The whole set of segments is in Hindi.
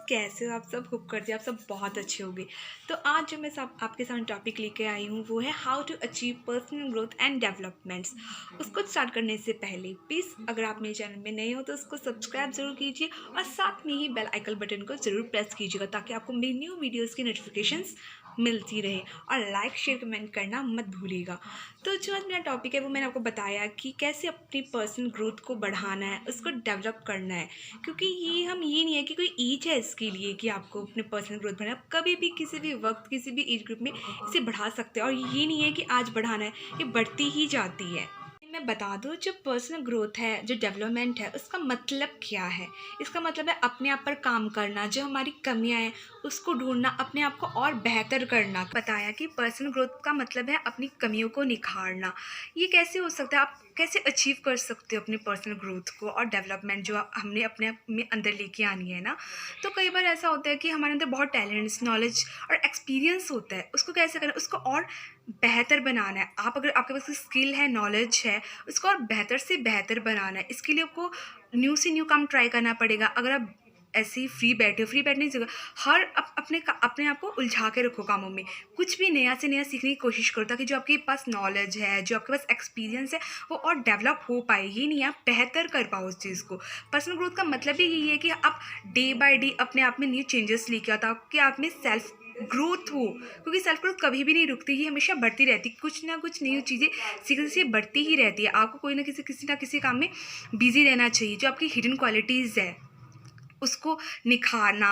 कैसे हो आप सब। होप करते हैं आप सब बहुत अच्छे होंगे। तो आज जो मैं सब आपके सामने टॉपिक लेके आई हूँ वो है how to achieve personal growth and developments. उसको स्टार्ट करने से पहले प्लीज़ अगर आप मेरे चैनल में नए हो तो उसको सब्सक्राइब जरूर कीजिए और साथ में ही बेल आइकन बटन को जरूर प्रेस कीजिएगा ताकि आपको मेरी न्यू वीडियोज़ की नोटिफिकेशंस मिलती रहे। और लाइक शेयर कमेंट करना मत भूलिएगा। तो जो आज मेरा टॉपिक है वो मैंने आपको बताया कि कैसे अपनी पर्सनल ग्रोथ को बढ़ाना है, उसको डेवलप करना है। क्योंकि ये नहीं है कि कोई एज है इसके लिए कि आपको अपने पर्सनल ग्रोथ बढ़ाना है। आप कभी भी किसी भी वक्त किसी भी एज ग्रुप में इसे बढ़ा सकते हैं और ये नहीं है कि आज बढ़ाना है, ये बढ़ती ही जाती है। मैं बता दूं, जो पर्सनल ग्रोथ है, जो डेवलपमेंट है, उसका मतलब क्या है। इसका मतलब है अपने आप पर काम करना, जो हमारी कमियां हैं उसको ढूंढना, अपने आप को और बेहतर करना। बताया कि पर्सनल ग्रोथ का मतलब है अपनी कमियों को निखारना। ये कैसे हो सकता है, आप कैसे अचीव कर सकते हो अपनी पर्सनल ग्रोथ को और डेवलपमेंट जो हमने अपने आप में अंदर लेके आनी है ना। तो कई बार ऐसा होता है कि हमारे अंदर बहुत टैलेंट्स, नॉलेज और एक्सपीरियंस होता है, उसको कैसे करना, उसको और बेहतर बनाना है। आप अगर आपके पास स्किल है, नॉलेज है, उसको और बेहतर से बेहतर बनाना है। इसके लिए आपको न्यू से न्यू काम ट्राई करना पड़ेगा। अगर आप ऐसे ही फ्री बैठने की जगह हर अपने आप को उलझा के रखो कामों में। कुछ भी नया से नया सीखने की कोशिश करो ताकि जो आपके पास नॉलेज है, जो आपके पास एक्सपीरियंस है, वो और डेवलप हो पाए। ये नहीं है आप बेहतर कर पाओ उस चीज़ को। पर्सनल ग्रोथ का मतलब ही यही है कि आप डे बाय डे अपने आप में न्यू चेंजेस लेके आओ ताकि आप में सेल्फ ग्रोथ हो। क्योंकि सेल्फ ग्रोथ कभी भी नहीं रुकती, ये हमेशा बढ़ती रहती है। कुछ ना कुछ नई चीज़ें सीखने से बढ़ती ही रहती है। आपको कोई ना किसी काम में बिजी रहना चाहिए। जो आपकी हिडन क्वालिटीज़ है उसको निखारना,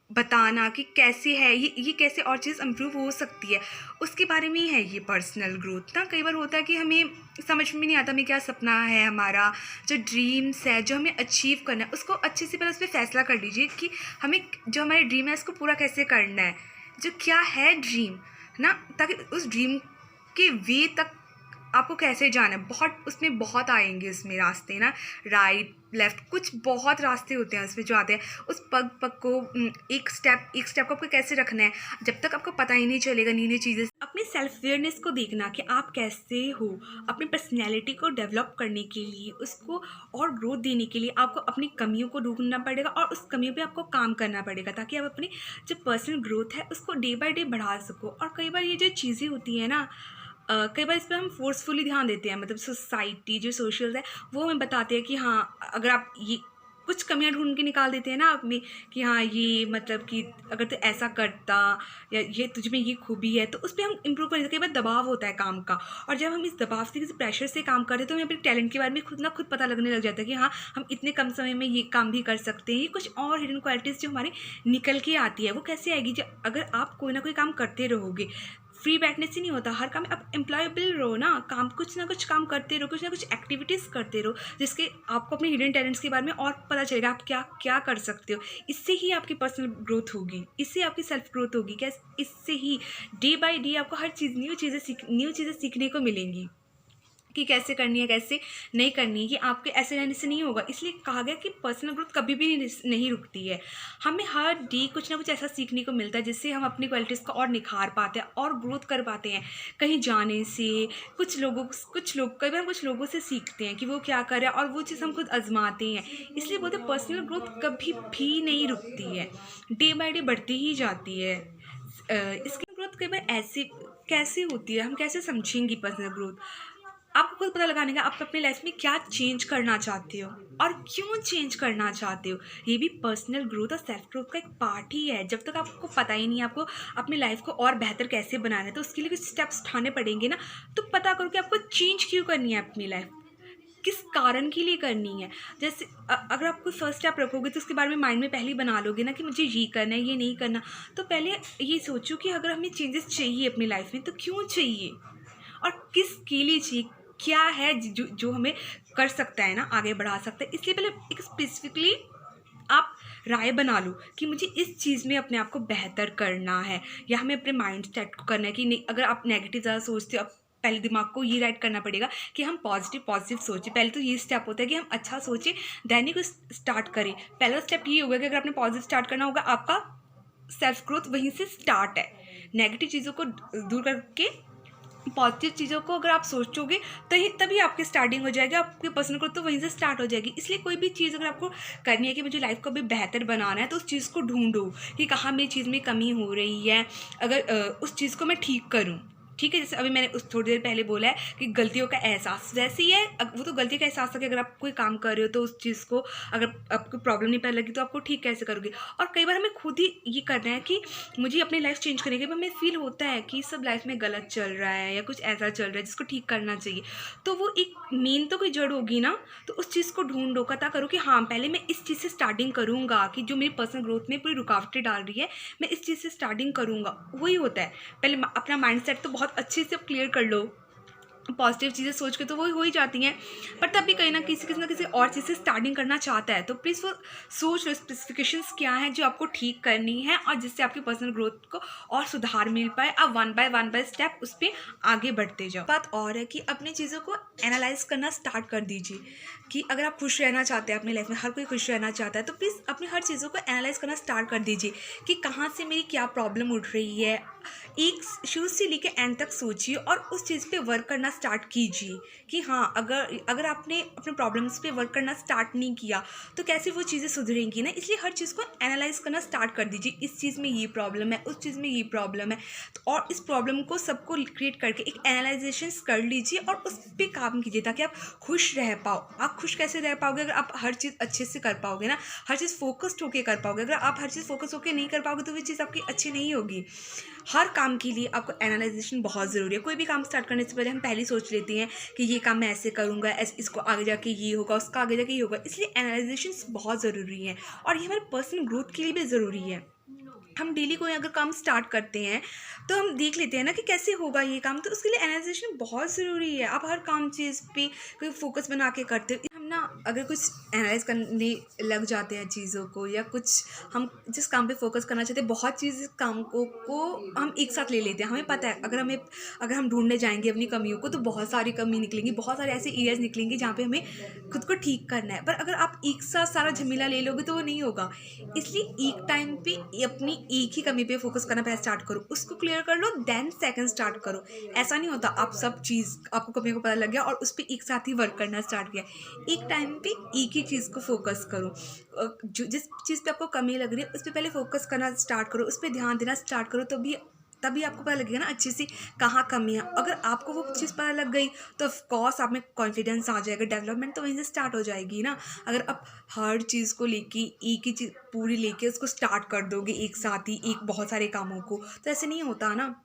बताना कि कैसे है ये कैसे और चीज़ इम्प्रूव हो सकती है, उसके बारे में ही है ये पर्सनल ग्रोथ ना। कई बार होता है कि हमें समझ में नहीं आता हमें क्या सपना है, हमारा जो ड्रीम्स है, जो हमें अचीव करना है, उसको अच्छे से पहले उस पर फैसला कर लीजिए कि हमें जो हमारे ड्रीम है उसको पूरा कैसे करना है, जो क्या है ड्रीम ना, ताकि उस ड्रीम के वे तक आपको कैसे जाना है। बहुत उसमें बहुत आएंगे उसमें रास्ते ना, राइट लेफ़्ट, कुछ बहुत रास्ते होते हैं उसमें जो आते हैं। उस पग पग को एक स्टेप को आपको कैसे रखना है, जब तक आपको पता ही नहीं चलेगा न्यू चीज़ें। अपनी सेल्फ अवेयरनेस को देखना कि आप कैसे हो। अपनी पर्सनैलिटी को डेवलप करने के लिए, उसको और ग्रोथ देने के लिए आपको अपनी कमियों को ढूंढना पड़ेगा और उस कमियों पे आपको काम करना पड़ेगा ताकि आप अपनी जो पर्सनल ग्रोथ है उसको डे बाय डे बढ़ा सको। और कई बार ये जो चीज़ें होती हैं ना, कई बार इस पर हम फोर्सफुली ध्यान देते हैं। मतलब सोसाइटी जो सोशल है वो हमें बताते हैं कि हाँ, अगर आप ये कुछ कमियां ढूंढ के निकाल देते हैं ना आप में कि हाँ ये मतलब कि अगर तू ऐसा करता या ये तुझ में ये खूबी है तो उस पर हम इंप्रूव कर देते हैं। कई बार दबाव होता है काम का, और जब हम इस दबाव से, किसी प्रेशर से काम करते हैं तो हमें अपने टैलेंट के बारे में खुद पता लगने लग जाता है कि हाँ हम इतने कम समय में ये काम भी कर सकते हैं। ये कुछ और हिडन क्वालिटीज़ जो हमारी निकल के आती है, वो कैसे आएगी, जब अगर आप कोई ना कोई काम करते रहोगे। फ्री बैठने से नहीं होता, हर काम में आप एम्प्लॉयबल रहो ना, काम कुछ ना कुछ काम करते रहो, कुछ ना कुछ एक्टिविटीज़ करते रहो जिसके आपको अपने हिडन टैलेंट्स के बारे में और पता चलेगा आप क्या क्या कर सकते हो। इससे ही आपकी पर्सनल ग्रोथ होगी, इससे आपकी सेल्फ ग्रोथ होगी। क्या, इससे ही डे बाय डे आपको हर चीज़ न्यू चीज़ें सीखने को मिलेंगी कि कैसे करनी है, कैसे नहीं करनी है। ये आपके ऐसे रहने से नहीं होगा। इसलिए कहा गया कि पर्सनल ग्रोथ कभी भी नहीं रुकती है। हमें हर डे कुछ ना कुछ ऐसा सीखने को मिलता है जिससे हम अपनी क्वालिटीज़ को और निखार पाते हैं और ग्रोथ कर पाते हैं। कहीं जाने से कुछ लोग कई बार कुछ लोगों से सीखते हैं कि वो क्या कर रहे हैं और वो चीज़ हम खुद आजमाते हैं। इसलिए बोलते हैं पर्सनल ग्रोथ कभी भी नहीं रुकती है, डे बाय डे बढ़ती ही जाती है। इसकी ग्रोथ कई बार ऐसे कैसे होती है, हम कैसे समझेंगी पर्सनल ग्रोथ। आपको खुद पता लगाने का आप अपनी लाइफ में क्या चेंज करना चाहते हो और क्यों चेंज करना चाहते हो। ये भी पर्सनल ग्रोथ और सेल्फ ग्रोथ का एक पार्ट ही है। जब तक आपको पता ही नहीं है आपको अपनी लाइफ को और बेहतर कैसे बनाना है, तो उसके लिए कुछ स्टेप्स उठाने पड़ेंगे ना। तो पता करो कि आपको चेंज क्यों करनी है, अपनी लाइफ किस कारण के लिए करनी है। जैसे अगर आप कोई फर्स्ट स्टेप रखोगे तो उसके बारे में माइंड में पहले ही बना लोगे ना कि मुझे ये करना है, ये नहीं करना। तो पहले ये सोचो कि अगर हमें चेंजेस चाहिए अपनी लाइफ में तो क्यों चाहिए और किसके लिए चाहिए, क्या है जो हमें कर सकता है ना, आगे बढ़ा सकता है। इसलिए पहले एक स्पेसिफिकली आप राय बना लो कि मुझे इस चीज़ में अपने आप को बेहतर करना है, या हमें अपने माइंड सेट को करना है कि नहीं। अगर आप नेगेटिव ज़्यादा सोचते हो, आप पहले दिमाग को ये राइट करना पड़ेगा कि हम पॉजिटिव सोचें। पहले तो ये स्टेप होता है कि हम अच्छा सोचें, देन ही कुछ स्टार्ट करें। पहला स्टेप ये होगा कि अगर आपने पॉजिटिव स्टार्ट करना होगा, आपका सेल्फ ग्रोथ वहीं से स्टार्ट है। नेगेटिव चीज़ों को दूर करके पॉजिटिव चीज़ों को अगर आप सोचोगे तभी आपकी स्टार्टिंग हो जाएगी, आपकी पर्सनल ग्रोथ तो वहीं से स्टार्ट हो जाएगी। इसलिए कोई भी चीज़ अगर आपको करनी है कि मुझे लाइफ को भी बेहतर बनाना है, तो उस चीज़ को ढूंढो कि कहाँ मेरी चीज़ में कमी हो रही है, अगर उस चीज़ को मैं ठीक करूँ। ठीक है, जैसे अभी मैंने उस थोड़ी देर पहले बोला है कि गलतियों का एहसास, वैसे ही है वो तो गलती का एहसास है कि अगर आप कोई काम कर रहे हो तो उस चीज़ को अगर आपको प्रॉब्लम नहीं पता लगी तो आपको ठीक कैसे करोगे। और कई बार हमें खुद ही ये करना है कि मुझे अपनी लाइफ चेंज करने के बाद हमें फील होता है कि सब लाइफ में गलत चल रहा है या कुछ ऐसा चल रहा है जिसको ठीक करना चाहिए, तो वो एक मेन तो कोई जड़ होगी ना, तो उस चीज़ को ढूंढो, पता करो कि हाँ पहले मैं इस चीज़ से स्टार्टिंग करूँगा कि जो मेरी पर्सनल ग्रोथ में पूरी रुकावटें डाल रही है, मैं इस चीज़ से स्टार्टिंग करूँगा। वही होता है, पहले अपना माइंडसेट तो बहुत अच्छे से क्लियर कर लो, पॉजिटिव चीज़ें सोच के तो वो हो ही जाती हैं, पर तब भी कहीं ना किसी और चीज़ से स्टार्टिंग करना चाहता है, तो प्लीज़ वो सोच लो स्पेसिफिकेशंस क्या हैं जो आपको ठीक करनी है और जिससे आपकी पर्सनल ग्रोथ को और सुधार मिल पाए। आप वन बाय स्टेप उस पर आगे बढ़ते जाओ। बात और है कि अपनी चीज़ों को एनालाइज करना स्टार्ट कर दीजिए कि अगर आप खुश रहना चाहते हैं अपनी लाइफ में, हर कोई खुश रहना चाहता है, तो प्लीज़ अपनी हर चीज़ों को एनालाइज करना स्टार्ट कर दीजिए कि कहाँ से मेरी क्या प्रॉब्लम उठ रही है। एक शुरू से लेकर एंड तक सोचिए और उस चीज़ पे वर्क करना स्टार्ट कीजिए कि हाँ अगर आपने अपने प्रॉब्लम्स पे वर्क करना स्टार्ट नहीं किया तो कैसे वो चीज़ें सुधरेंगी ना। इसलिए हर चीज़ को एनालाइज करना स्टार्ट कर दीजिए, इस चीज़ में ये प्रॉब्लम है, उस चीज़ में ये प्रॉब्लम है, तो और इस प्रॉब्लम को सबको क्रिएट करके एक एनालाइजेशन कर लीजिए और उस पर काम कीजिए ताकि आप खुश रह पाओ। आप खुश कैसे रह पाओगे? अगर आप हर चीज़ अच्छे से कर पाओगे ना, हर चीज़ फोकस्ड होकर कर पाओगे। अगर आप हर चीज़ फोकस होकर नहीं कर पाओगे तो वो चीज़ आपकी अच्छी नहीं होगी। हर काम के लिए आपको एनालाइजेशन बहुत ज़रूरी है। कोई भी काम स्टार्ट करने से पहले हम पहले ही सोच लेते हैं कि ये काम मैं ऐसे करूँगा, ऐसे इसको आगे जाके ये होगा, उसका आगे जाके ये होगा। इसलिए एनालाइजेशन बहुत ज़रूरी है और ये हमारे पर्सनल ग्रोथ के लिए भी ज़रूरी है। हम डेली कोई अगर काम स्टार्ट करते हैं तो हम देख लेते हैं ना कि कैसे होगा ये काम, तो उसके लिए एनालाइजेशन बहुत ज़रूरी है। आप हर काम चीज़ पे कोई फोकस बना के करते हो। हम ना अगर कुछ एनालाइज करने लग जाते हैं चीज़ों को, या कुछ हम जिस काम पे फोकस करना चाहते हैं, बहुत चीज़ काम को हम एक साथ ले लेते हैं। हमें पता है अगर हम ढूंढने जाएंगे अपनी कमियों को तो बहुत सारी कमी निकलेंगी, बहुत सारे ऐसे एरियाज निकलेंगे जहाँ पे हमें खुद को ठीक करना है। पर अगर आप एक साथ सारा झमेला ले लोगे तो वो नहीं होगा। इसलिए एक टाइम पे अपनी एक ही कमी पे फोकस करना पहले स्टार्ट करो, उसको क्लियर कर लो, देन सेकंड स्टार्ट करो। ऐसा नहीं होता आप सब चीज़ आपको कमियों को पता लग गया और उस पर एक साथ ही वर्क करना स्टार्ट किया। एक टाइम पे एक ही चीज़ को फोकस करो। जो जिस चीज़ पे आपको कमी लग रही है उस पर पहले फोकस करना स्टार्ट करो, उस पर ध्यान देना स्टार्ट करो, तभी आपको पता लगेगा ना अच्छे से कहाँ कमी है। अगर आपको वो चीज़ पता लग गई तो ऑफकोर्स आप में कॉन्फिडेंस आ जाएगा, डेवलपमेंट तो वहीं से स्टार्ट हो जाएगी ना। अगर आप हर चीज़ को लेके एक ही चीज़ पूरी लेके उसको स्टार्ट कर दोगे एक साथ ही, एक बहुत सारे कामों को, तो ऐसे नहीं होता ना।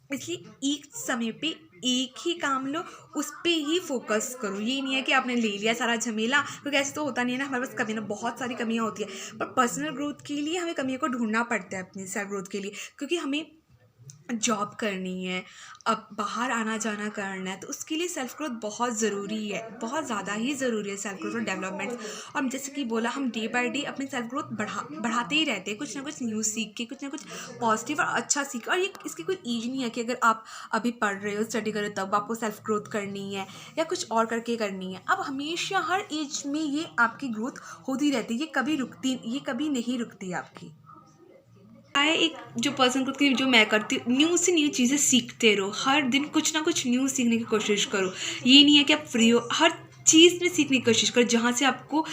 इसलिए एक समय पे एक ही काम लो, उस पर ही फोकस करो। ये नहीं है कि आपने ले लिया सारा झमेला, क्योंकि ऐसे तो होता नहीं है ना। हमारे पास कमी ना बहुत सारी कमियाँ होती है, पर पर्सनल ग्रोथ के लिए हमें कमियों को ढूंढना पड़ता है अपनी सेल्फ ग्रोथ के लिए, क्योंकि हमें जॉब करनी है, अब बाहर आना जाना करना है, तो उसके लिए सेल्फ ग्रोथ बहुत ज़रूरी है, बहुत ज़्यादा ही ज़रूरी है सेल्फ ग्रोथ और डेवलपमेंट। और जैसे कि बोला, हम डे बाय डे अपनी सेल्फ ग्रोथ बढ़ाते ही रहते हैं, कुछ ना कुछ न्यूज़ सीख के, कुछ ना कुछ पॉजिटिव और अच्छा सीख। और ये इसकी कोई एज नहीं है कि अगर आप अभी पढ़ रहे हो, स्टडी कर रहे हो, तब आपको सेल्फ ग्रोथ करनी है या कुछ और करके करनी है। अब हमेशा हर एज में ये आपकी ग्रोथ होती रहती है, ये कभी नहीं रुकती आपकी। एक जो पर्सन ग्रोथ की जो मैं करती हूँ, न्यू से न्यू चीज़ें सीखते रहो, हर दिन कुछ ना कुछ न्यू सीखने की कोशिश करो। ये नहीं है कि आप फ्री हो, हर चीज़ में सीखने की कोशिश करो। जहाँ से आपको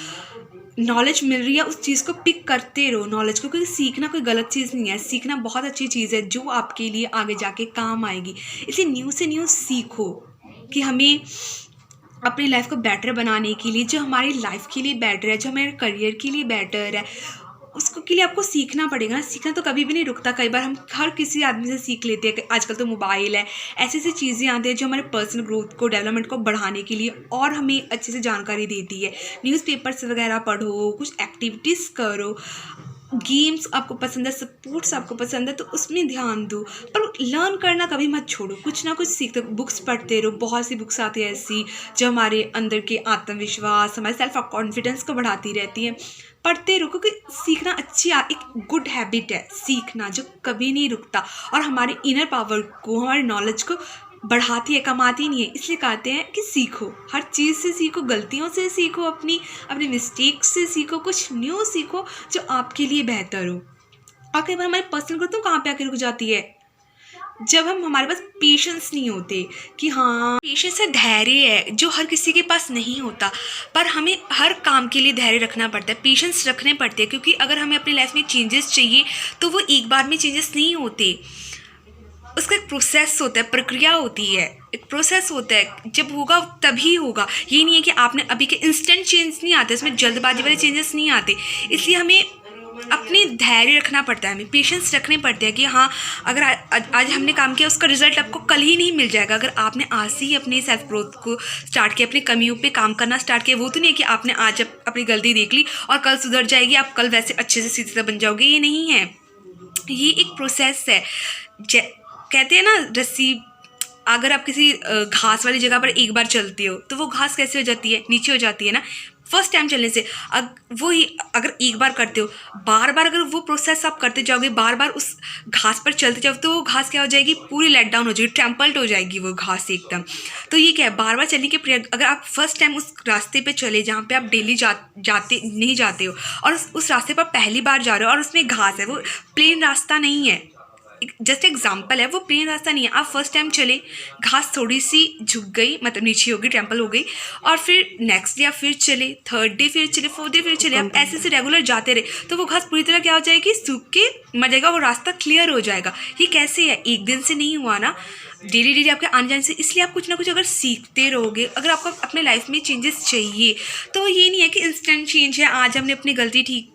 नॉलेज मिल रही है उस चीज़ को पिक करते रहो नॉलेज को, क्योंकि सीखना कोई गलत चीज़ नहीं है, सीखना बहुत अच्छी चीज़ है जो आपके लिए आगे जाके काम आएगी। इसलिए न्यू से न्यू सीखो कि हमें अपनी लाइफ को बेटर बनाने के लिए, जो हमारी लाइफ के लिए बेटर है, जो हमारे करियर के लिए बेटर है, उसको के लिए आपको सीखना पड़ेगा ना। सीखना तो कभी भी नहीं रुकता। कई बार हम हर किसी आदमी से सीख लेते हैं, आजकल तो मोबाइल है, ऐसी ऐसी चीज़ें आती हैं जो हमारे पर्सनल ग्रोथ को, डेवलपमेंट को बढ़ाने के लिए और हमें अच्छे से जानकारी देती है। न्यूज़पेपर्स वगैरह पढ़ो, कुछ एक्टिविटीज़ करो, गेम्स आपको पसंद है, स्पोर्ट्स आपको पसंद है तो उसमें ध्यान दो, पर लर्न करना कभी मत छोड़ो। कुछ ना कुछ सीखते, बुक्स पढ़ते रहो। बहुत सी बुक्स आती है ऐसी जो हमारे अंदर के आत्मविश्वास, हमारे सेल्फ कॉन्फिडेंस को बढ़ाती रहती हैं। पढ़ते रहो, क्योंकि सीखना एक गुड हैबिट है, सीखना जो कभी नहीं रुकता और हमारे इनर पावर को, हमारे नॉलेज को बढ़ाती है, कमाती नहीं है। इसलिए कहते हैं कि सीखो, हर चीज़ से सीखो, गलतियों से सीखो, अपनी मिस्टेक्स से सीखो, कुछ न्यू सीखो जो आपके लिए बेहतर हो। और कई बार हमारी पर्सनल ग्रोथ तो कहाँ पे आके रुक जाती है, जब हमारे पास पेशेंस नहीं होते कि हाँ, पेशेंस है, धैर्य है जो हर किसी के पास नहीं होता, पर हमें हर काम के लिए धैर्य रखना पड़ता है, पेशेंस रखने पड़ते हैं, क्योंकि अगर हमें अपनी लाइफ में चेंजेस चाहिए तो वो एक बार में चेंजेस नहीं होते। उसका एक प्रोसेस होता है, प्रक्रिया होती है, एक प्रोसेस होता है, जब होगा तभी होगा। ये नहीं है कि आपने अभी के इंस्टेंट चेंज नहीं आते, उसमें जल्दबाजी वाले चेंजेस नहीं आते। इसलिए हमें अपने धैर्य रखना पड़ता है, हमें पेशेंस रखने पड़ते हैं कि हाँ, अगर आज हमने काम किया उसका रिजल्ट आपको कल ही नहीं मिल जाएगा। अगर आपने आज से ही अपनी सेल्फ ग्रोथ को स्टार्ट किया, अपनी कमियों पे काम करना स्टार्ट किया, वो तो नहीं है कि आपने आज अपनी गलती देख ली और कल सुधर जाएगी, आप कल वैसे अच्छे से सीधे बन जाओगे। ये नहीं है, ये एक प्रोसेस है। कहते हैं ना, रस्सी, अगर आप किसी घास वाली जगह पर एक बार चलते हो तो वो घास कैसे हो जाती है, नीचे हो जाती है ना, फर्स्ट टाइम चलने से। वो ही अगर एक बार करते हो, बार बार अगर वो प्रोसेस आप करते जाओगे, बार बार उस घास पर चलते जाओगे, तो वो घास क्या हो जाएगी, पूरी लेट डाउन हो जाएगी, ट्रैम्पल्ड हो जाएगी वो घास एकदम। तो ये क्या है, बार बार चलने के अगर आप फर्स्ट टाइम उस रास्ते पे चले जहाँ पे आप डेली जाते नहीं जाते हो, और उस रास्ते पर पहली बार जा रहे हो और उसमें घास है, वो प्लेन रास्ता नहीं है, जस्ट एग्जाम्पल है, वो प्लेन रास्ता नहीं है। आप फर्स्ट टाइम चले, घास थोड़ी सी झुक गई, मतलब नीचे हो गई, टेम्पल हो गई, और फिर नेक्स्ट डे आप फिर चले, थर्ड डे फिर चले, फोर्थ डे फिर चले, आप ऐसे से रेगुलर जाते रहे तो वो घास पूरी तरह क्या हो जाएगी, सूख के मर जाएगा, वो रास्ता क्लियर हो जाएगा। ये कैसे है, एक दिन से नहीं हुआ ना, डेली डेली आपके आने जाने से। इसलिए आप कुछ ना कुछ अगर सीखते रहोगे, अगर आपको अपने लाइफ में चेंजेस चाहिए, तो ये नहीं है कि इंस्टेंट चेंज है, आज हमने अपनी गलती ठीक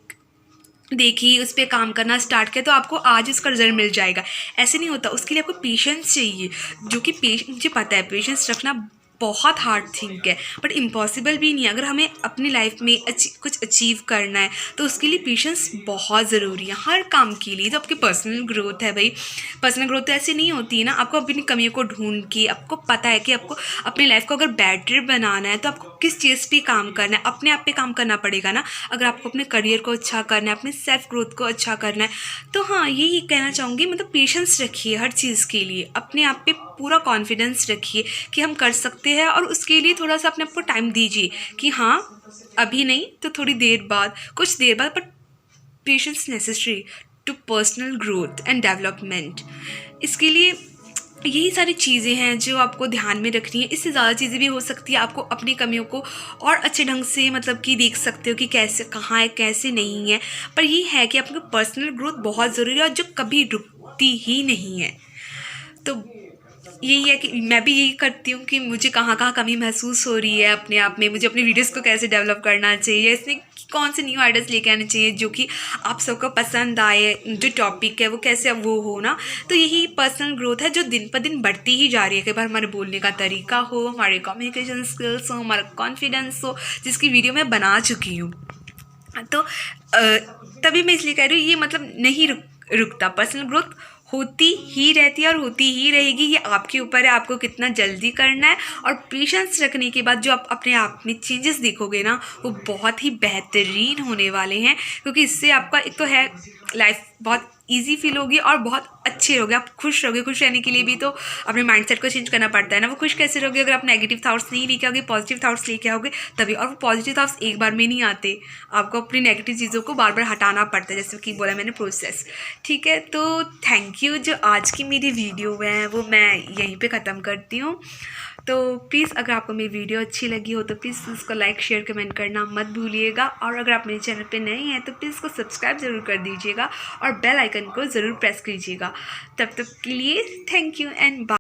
देखी, उस पर काम करना स्टार्ट किया तो आपको आज उसका रिजल्ट मिल जाएगा। ऐसे नहीं होता, उसके लिए आपको पेशेंस चाहिए, जो कि मुझे पता है पेशेंस रखना बहुत हार्ड थिंग है, बट इम्पॉसिबल भी नहीं है। अगर हमें अपनी लाइफ में कुछ अचीव करना है तो उसके लिए पेशेंस बहुत ज़रूरी है, हर काम के लिए। तो आपकी पर्सनल ग्रोथ है भाई, पर्सनल ग्रोथ तो ऐसे नहीं होती है ना, आपको अपनी कमियों को ढूंढ के, आपको पता है कि आपको अपनी लाइफ को अगर बेटर बनाना है तो आपको किस चीज़ पे काम करना है, अपने आप पे काम करना पड़ेगा ना। अगर आपको अपने करियर को अच्छा करना है, अपने सेल्फ ग्रोथ को अच्छा करना है, तो हाँ, यही कहना चाहूँगी, मतलब पेशेंस रखिए हर चीज़ के लिए, अपने आप पे पूरा कॉन्फिडेंस रखिए कि हम कर सकते हैं, और उसके लिए थोड़ा सा अपने आप को टाइम दीजिए कि हाँ, अभी नहीं तो थोड़ी देर बाद, कुछ देर बाद, but patience necessary to personal growth and development. इसके लिए यही सारी चीज़ें हैं जो आपको ध्यान में रखनी है। इससे ज़्यादा चीज़ें भी हो सकती है, आपको अपनी कमियों को और अच्छे ढंग से मतलब कि देख सकते हो कि कैसे, कहाँ है, कैसे नहीं है। पर ये है कि आपकी पर्सनल ग्रोथ बहुत ज़रूरी है, और जो कभी रुकती ही नहीं है। तो यही है कि मैं भी यही करती हूँ कि मुझे कहाँ कहाँ कमी महसूस हो रही है अपने आप में, मुझे अपनी वीडियोस को कैसे डेवलप करना चाहिए, इसमें कौन से न्यू आइडियाज़ लेके आने चाहिए जो कि आप सबको पसंद आए, जो टॉपिक है वो कैसे वो हो ना। तो यही पर्सनल ग्रोथ है जो दिन पर दिन बढ़ती ही जा रही है। कई बार हमारे बोलने का तरीका हो, हमारे कम्युनिकेशन स्किल्स हो, हमारा कॉन्फिडेंस हो, जिसकी वीडियो मैं बना चुकी हूँ। तो तभी मैं इसलिए कह रही हूँ, ये मतलब नहीं रुकता, पर्सनल ग्रोथ होती ही रहती है और होती ही रहेगी। ये आपके ऊपर है, आपको कितना जल्दी करना है, और पेशेंस रखने के बाद जो आप अपने आप में चेंजेस देखोगे ना, वो बहुत ही बेहतरीन होने वाले हैं। क्योंकि इससे आपका एक तो है, लाइफ बहुत ईजी फील होगी और बहुत अच्छे रहोगे, आप खुश रहोगे। खुश रहने के लिए भी तो अपने माइंडसेट को चेंज करना पड़ता है ना। वो खुश कैसे रहोगे, अगर आप नेगेटिव थाट्स नहीं लेके आओगे, पॉजिटिव थाट्स लेके आओगे तभी। और वो पॉजिटिव थाट्स एक बार में नहीं आते, आपको अपनी नेगेटिव चीज़ों को बार बार हटाना पड़ता है, जैसे कि बोला मैंने प्रोसेस। ठीक है, तो थैंक यू। जो आज की मेरी वीडियो है वो मैं यहीं पे ख़त्म करती हूँ। तो प्लीज़ अगर आपको मेरी वीडियो अच्छी लगी हो तो प्लीज़ उसको लाइक, शेयर, कमेंट करना मत भूलिएगा। और अगर आप मेरे चैनल पे नए हैं तो प्लीज़ उसको सब्सक्राइब ज़रूर कर दीजिएगा और बेल आइकन को ज़रूर प्रेस कीजिएगा। तब तक के लिए थैंक यू एंड बाय।